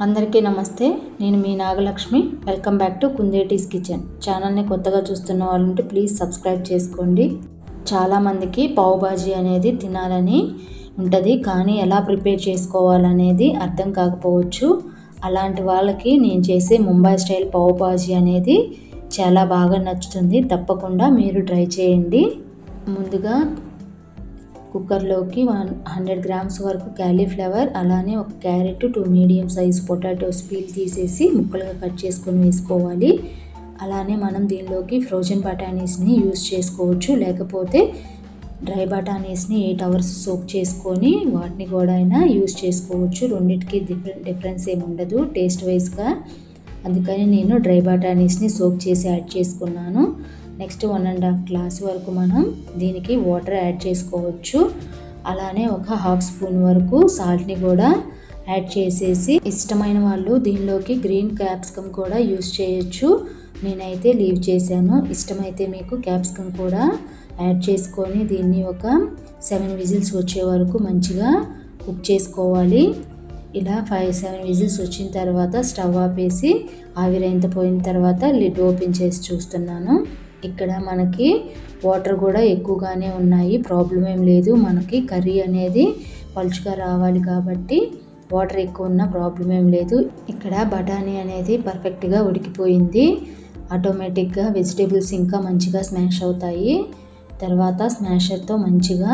అందరికీ నమస్తే. నేను మీ Nagalakshmi. Welcome back to Kundeti's kitchen. ఛానల్ని కొత్తగా చూస్తున్న వాళ్ళు ఉంటే ప్లీజ్ సబ్స్క్రైబ్ చేసుకోండి. చాలామందికి పావ్ బాజీ అనేది తినాలని ఉంటుంది, కానీ ఎలా ప్రిపేర్ చేసుకోవాలనేది అర్థం కాకపోవచ్చు. అలాంటి వాళ్ళకి నేను చేసే ముంబై స్టైల్ పావ్ బాజీ అనేది చాలా బాగా నచ్చుతుంది. తప్పకుండా మీరు ట్రై చేయండి. ముందుగా కుక్కర్లోకి 100 గ్రామ్స్ వరకు క్యాలీఫ్లవర్, అలానే ఒక carrot, 2 medium size potatoes peel తీసేసి ముక్కలుగా కట్ చేసుకొని వేసుకోవాలి. అలానే మనం దీనిలోకి ఫ్రోజన్ బఠానీస్ని యూస్ చేసుకోవచ్చు, లేకపోతే డ్రై బఠానీస్ని 8 అవర్స్ సోక్ చేసుకొని వాటిని కూడా అయినా యూస్ చేసుకోవచ్చు. రెండింటికి డిఫరెన్స్ ఏమి ఉండదు టేస్ట్ వైజ్గా. అందుకని నేను డ్రై బఠానీస్ని సోక్ చేసి యాడ్ చేసుకున్నాను. నెక్స్ట్ 1.5 గ్లాస్ వరకు మనం దీనికి వాటర్ యాడ్ చేసుకోవచ్చు. అలానే ఒక హాఫ్ స్పూన్ వరకు సాల్ట్ని కూడా యాడ్ చేసేసి, ఇష్టమైన వాళ్ళు దీనిలోకి గ్రీన్ క్యాప్సికమ్ కూడా యూస్ చేయొచ్చు. నేనైతే లీవ్ చేశాను. ఇష్టమైతే మీకు క్యాప్సికమ్ కూడా యాడ్ చేసుకొని దీన్ని ఒక 7 విజిల్స్ వచ్చే వరకు మంచిగా కుక్ చేసుకోవాలి. ఇలా 5-7 విజిల్స్ వచ్చిన తర్వాత స్టవ్ ఆపేసి ఆవిరైంత పోయిన తర్వాత లిడ్ ఓపెన్ చేసి చూస్తున్నాను. ఇక్కడ మనకి వాటర్ కూడా ఎక్కువగానే ఉన్నాయి, ప్రాబ్లం ఏం లేదు. మనకి కర్రీ అనేది పలుచగా రావాలి కాబట్టి వాటర్ ఎక్కువ ఉన్న ప్రాబ్లం ఏం లేదు. ఇక్కడ బఠానీ అనేది పర్ఫెక్ట్గా ఉడికిపోయింది. ఆటోమేటిక్గా వెజిటేబుల్స్ ఇంకా మంచిగా స్మాష్ అవుతాయి. తర్వాత స్మాషర్తో మంచిగా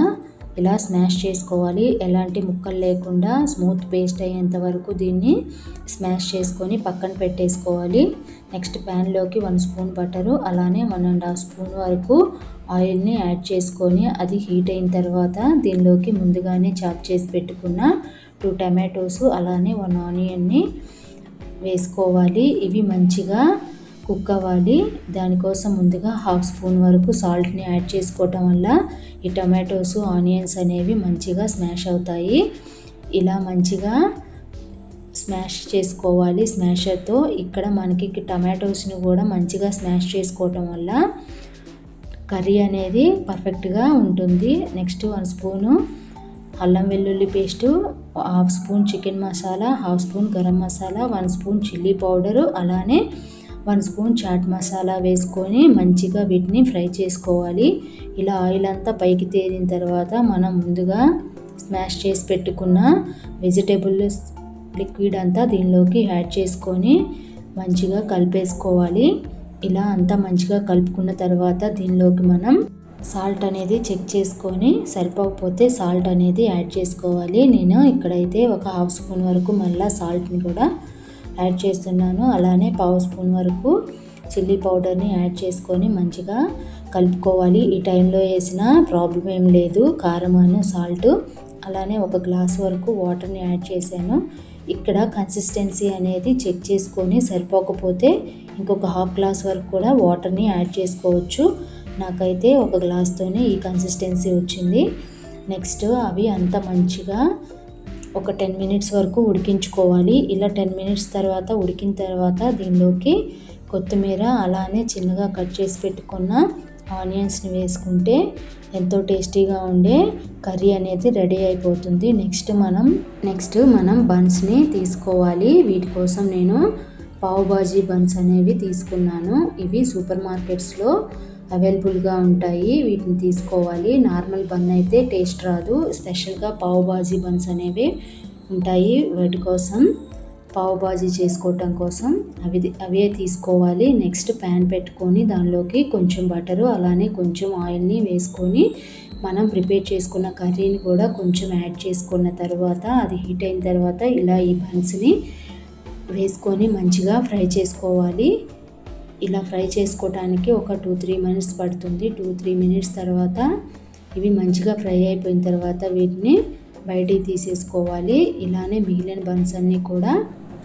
ఇలా స్మాష్ చేసుకోవాలి. ఎలాంటి ముక్కలు లేకుండా స్మూత్ పేస్ట్ అయ్యేంత వరకు దీన్ని స్మాష్ చేసుకొని పక్కన పెట్టేసుకోవాలి. నెక్స్ట్ ప్యాన్లోకి 1 స్పూన్ బటరు, అలానే 1.5 స్పూన్ వరకు ఆయిల్ని యాడ్ చేసుకొని అది హీట్ అయిన తర్వాత దీనిలోకి ముందుగానే చాప్ చేసి పెట్టుకున్న 2 టమాటోస్, అలానే 1 ఆనియన్ని వేసుకోవాలి. ఇవి మంచిగా కుక్ అవ్వాలి. దానికోసం ముందుగా హాఫ్ స్పూన్ వరకు సాల్ట్ని యాడ్ చేసుకోవటం వల్ల ఈ టమాటోస్, ఆనియన్స్ అనేవి మంచిగా స్మాష్ అవుతాయి. ఇలా మంచిగా స్మాష్ చేసుకోవాలి స్మాషర్తో. ఇక్కడ మనకి టమాటోస్ని కూడా మంచిగా స్మాష్ చేసుకోవటం వల్ల కర్రీ అనేది పర్ఫెక్ట్గా ఉంటుంది. నెక్స్ట్ 1 స్పూను అల్లం వెల్లుల్లి paste, half spoon chicken masala, half spoon garam masala, 1 spoon chilli powder, అలానే 1 స్పూన్ చాట్ మసాలా వేసుకొని మంచిగా వీటిని ఫ్రై చేసుకోవాలి. ఇలా ఆయిల్ అంతా పైకి తేలిన తర్వాత మనం ముందుగా స్మాష్ చేసి పెట్టుకున్న వెజిటేబుల్ లిక్విడ్ అంతా దీనిలోకి యాడ్ చేసుకొని మంచిగా కలిపేసుకోవాలి. ఇలా అంతా మంచిగా కలుపుకున్న తర్వాత దీనిలోకి మనం సాల్ట్ అనేది చెక్ చేసుకొని సరిపోకపోతే సాల్ట్ అనేది యాడ్ చేసుకోవాలి. నేను ఇక్కడైతే ఒక హాఫ్ స్పూన్ వరకు మళ్ళీ సాల్ట్ని కూడా యాడ్ చేస్తున్నాను. అలానే పావు స్పూన్ వరకు చిల్లీ పౌడర్ని యాడ్ చేసుకొని మంచిగా కలుపుకోవాలి. ఈ టైంలో వేసిన ప్రాబ్లం ఏం లేదు, కారం అను సాల్ట్. అలానే 1 గ్లాస్ వరకు వాటర్ని యాడ్ చేశాను. ఇక్కడ కన్సిస్టెన్సీ అనేది చెక్ చేసుకొని సరిపోకపోతే ఇంకొక హాఫ్ గ్లాస్ వరకు కూడా వాటర్ని యాడ్ చేసుకోవచ్చు. నాకైతే 1 గ్లాస్తోనే ఈ కన్సిస్టెన్సీ వచ్చింది. నెక్స్ట్ అవి అంతా మంచిగా ఒక 10 మినిట్స్ వరకు ఉడికించుకోవాలి. ఇలా 10 మినిట్స్ తర్వాత ఉడికిన తర్వాత దీనిలోకి కొత్తిమీర, అలానే చిన్నగా కట్ చేసి పెట్టుకున్న ఆనియన్స్ని వేసుకుంటే ఎంతో టేస్టీగా ఉండే కర్రీ అనేది రెడీ అయిపోతుంది. నెక్స్ట్ మనం బన్స్ని తీసుకోవాలి. వీటి కోసం నేను పావ్ బాజీ బన్స్ అనేవి తీసుకున్నాను. ఇవి సూపర్ మార్కెట్స్లో అవైలబుల్గా ఉంటాయి. వీటిని తీసుకోవాలి. నార్మల్ బన్ అయితే టేస్ట్ రాదు, స్పెషల్గా పావ్ బాజీ బన్స్ అనేవి ఉంటాయి. వాటి కోసం పావ్ బాజీ చేసుకోవటం కోసం అవే తీసుకోవాలి. నెక్స్ట్ ప్యాన్ పెట్టుకొని దానిలోకి కొంచెం బటరు, అలానే కొంచెం ఆయిల్ని వేసుకొని మనం ప్రిపేర్ చేసుకున్న కర్రీని కూడా కొంచెం యాడ్ చేసుకున్న తర్వాత అది హీట్ అయిన తర్వాత ఇలా ఈ బన్స్ని వేసుకొని మంచిగా ఫ్రై చేసుకోవాలి. ఇలా ఫ్రై చేసుకోవడానికి ఒక 2-3 మినిట్స్ పడుతుంది. 2-3 మినిట్స్ తర్వాత ఇవి మంచిగా ఫ్రై అయిపోయిన తర్వాత వీటిని బయటికి తీసేసుకోవాలి. ఇలానే మిగిలిన బన్స్ అన్నీ కూడా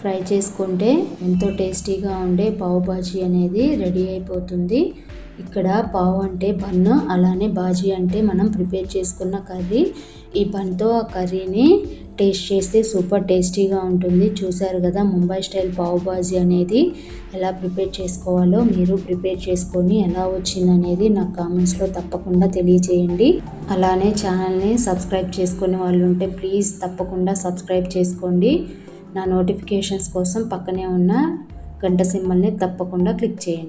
ఫ్రై చేసుకుంటే ఎంతో టేస్టీగా ఉండే పావ్ బాజీ అనేది రెడీ అయిపోతుంది. ఇక్కడ పావ్ అంటే బన్ను, అలానే బాజీ అంటే మనం ప్రిపేర్ చేసుకున్న కర్రీ. ఈ బన్తో ఆ కర్రీని టేస్ట్ చేస్తే సూపర్ టేస్టీగా ఉంటుంది. చూసారు కదా ముంబై స్టైల్ పావ్ బాజీ అనేది ఎలా ప్రిపేర్ చేసుకోవాలో. మీరు ప్రిపేర్ చేసుకొని ఎలా వచ్చిందనేది నాకు కామెంట్స్లో తప్పకుండా తెలియజేయండి. అలానే ఛానల్ని సబ్స్క్రైబ్ చేసుకునే వాళ్ళు ఉంటే ప్లీజ్ తప్పకుండా సబ్స్క్రైబ్ చేసుకోండి. నా నోటిఫికేషన్స్ కోసం పక్కనే ఉన్న గంట సింబల్ని తప్పకుండా క్లిక్ చేయండి.